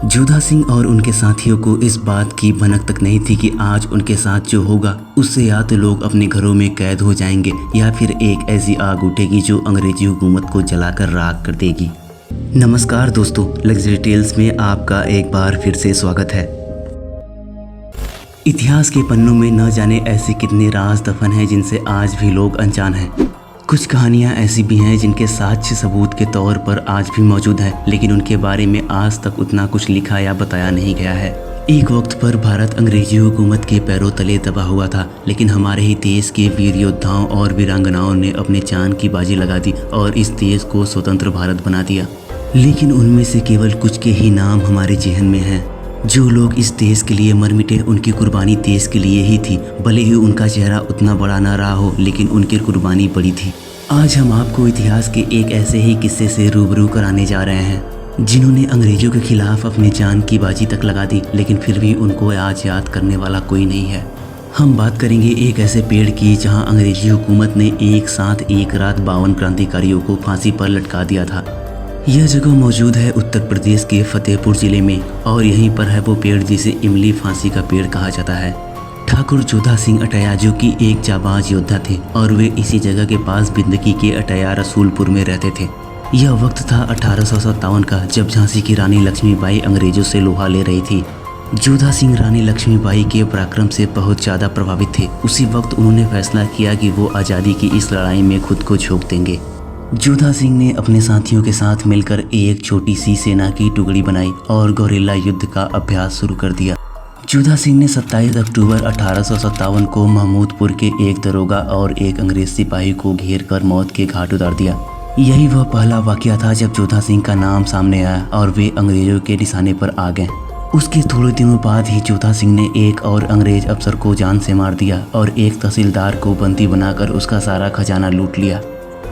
जोधा सिंह और उनके साथियों को इस बात की भनक तक नहीं थी कि आज उनके साथ जो होगा उससे या तो लोग अपने घरों में कैद हो जाएंगे या फिर एक ऐसी आग उठेगी जो अंग्रेजी हुकूमत को जलाकर राख कर देगी। नमस्कार दोस्तों, लग्जरी टेल्स में आपका एक बार फिर से स्वागत है। इतिहास के पन्नों में न जाने ऐसे कितने राज दफन हैं जिनसे आज भी लोग अनजान हैं। कुछ कहानियां ऐसी भी हैं जिनके साक्ष्य सबूत के तौर पर आज भी मौजूद हैं, लेकिन उनके बारे में आज तक उतना कुछ लिखा या बताया नहीं गया है। एक वक्त पर भारत अंग्रेजी हुकूमत के पैरों तले दबा हुआ था, लेकिन हमारे ही देश के वीर योद्धाओं और वीरांगनाओं ने अपने जान की बाजी लगा दी और इस देश को स्वतंत्र भारत बना दिया। लेकिन उनमें से केवल कुछ के ही नाम हमारे जेहन में हैं। जो लोग इस देश के लिए मर मिटे, उनकी कुर्बानी देश के लिए ही थी। भले ही उनका चेहरा उतना बड़ा ना रहा हो, लेकिन उनकी कुर्बानी बड़ी थी। आज हम आपको इतिहास के एक ऐसे ही किस्से से रूबरू कराने जा रहे हैं जिन्होंने अंग्रेजों के खिलाफ अपनी जान की बाजी तक लगा दी, लेकिन फिर भी उनको आज याद करने वाला कोई नहीं है। हम बात करेंगे एक ऐसे पेड़ की जहां अंग्रेजी हुकूमत ने एक साथ एक रात 52 क्रांतिकारियों को फांसी पर लटका दिया था। यह जगह मौजूद है उत्तर प्रदेश के फतेहपुर जिले में, और यहीं पर है वो पेड़ जिसे इमली फांसी का पेड़ कहा जाता है। ठाकुर जोधा सिंह अटैया जो कि एक जाबाज योद्धा थे और वे इसी जगह के पास बिंदकी के अटैया रसूलपुर में रहते थे। यह वक्त था 1857 का, जब झांसी की रानी लक्ष्मीबाई अंग्रेजों से लोहा ले रही थी। जोधा सिंह रानी लक्ष्मीबाई के पराक्रम से बहुत ज़्यादा प्रभावित थे। उसी वक्त उन्होंने फैसला किया कि वो आज़ादी की इस लड़ाई में खुद को झोंक देंगे। जोधा सिंह ने अपने साथियों के साथ मिलकर एक छोटी सी सेना की टुकड़ी बनाई और गोरिल्ला युद्ध का अभ्यास शुरू कर दिया। जोधा सिंह ने 27 अक्टूबर 1857 को महमूदपुर के एक दरोगा और एक अंग्रेज सिपाही को घेर कर मौत के घाट उतार दिया। यही वह पहला वाकया था जब जोधा सिंह का नाम सामने आया और वे अंग्रेजों के निशाने पर आ गए। उसके थोड़े दिनों बाद ही जोधा सिंह ने एक और अंग्रेज अफसर को जान से मार दिया और एक तहसीलदार को बंदी बनाकर उसका सारा खजाना लूट लिया।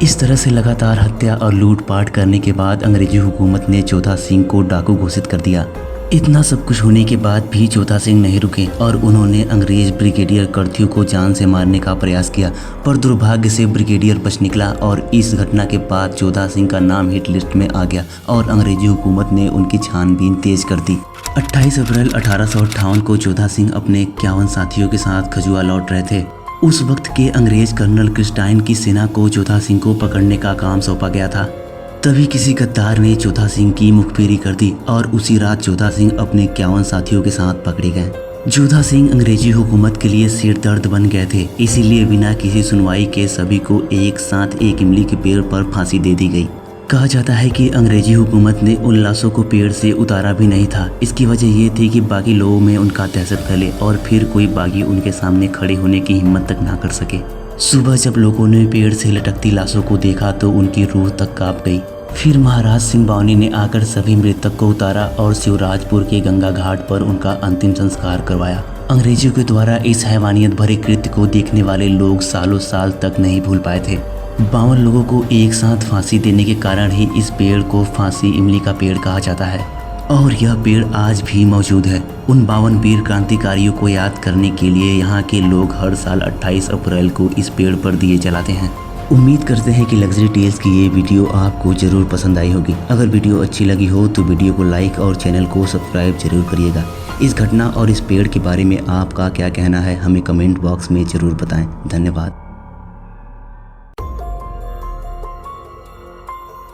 इस तरह से लगातार हत्या और लूटपाट करने के बाद अंग्रेजी हुकूमत ने जोधा सिंह को डाकू घोषित कर दिया। इतना सब कुछ होने के बाद भी जोधा सिंह नहीं रुके और उन्होंने अंग्रेज ब्रिगेडियर कर्त्यू को जान से मारने का प्रयास किया, पर दुर्भाग्य से ब्रिगेडियर बच निकला और इस घटना के बाद जोधा सिंह का नाम हिट लिस्ट में आ गया और अंग्रेजी हुकूमत ने उनकी छानबीन तेज कर दी। 28 अप्रैल 1858 को जोधा सिंह अपने 51 साथियों के साथ खजुआ लौट रहे थे। उस वक्त के अंग्रेज कर्नल क्रिस्टाइन की सेना को जोधा सिंह को पकड़ने का काम सौंपा गया था। तभी किसी गद्दार ने जोधा सिंह की मुखबिरी कर दी और उसी रात जोधा सिंह अपने 51 साथियों के साथ पकड़े गए। जोधा सिंह अंग्रेजी हुकूमत के लिए सिर दर्द बन गए थे, इसीलिए बिना किसी सुनवाई के सभी को एक साथ एक इमली के पेड़ पर फांसी दे दी गई। कहा जाता है कि अंग्रेजी हुकूमत ने उन लाशों को पेड़ से उतारा भी नहीं था। इसकी वजह ये थी कि बाकी लोगों में उनका दहशत फैले और फिर कोई बागी उनके सामने खड़े होने की हिम्मत तक ना कर सके। सुबह जब लोगों ने पेड़ से लटकती लाशों को देखा तो उनकी रूह तक कांप गई। फिर महाराज सिंह बावनी ने आकर सभी मृतक को उतारा और शिवराजपुर के गंगा घाट पर उनका अंतिम संस्कार करवाया। अंग्रेजों के द्वारा इस हैवानियत भरे कृत्य को देखने वाले लोग सालों साल तक नहीं भूल पाए थे। 52 लोगों को एक साथ फांसी देने के कारण ही इस पेड़ को फांसी इमली का पेड़ कहा जाता है और यह पेड़ आज भी मौजूद है। उन 52 वीर क्रांतिकारियों को याद करने के लिए यहाँ के लोग हर साल 28 अप्रैल को इस पेड़ पर दिए जलाते हैं। उम्मीद करते हैं कि लग्जरी टेल्स की ये वीडियो आपको ज़रूर पसंद आई होगी। अगर वीडियो अच्छी लगी हो तो वीडियो को लाइक और चैनल को सब्सक्राइब जरूर करिएगा। इस घटना और इस पेड़ के बारे में आपका क्या कहना है हमें कमेंट बॉक्स में ज़रूर बताएं। धन्यवाद।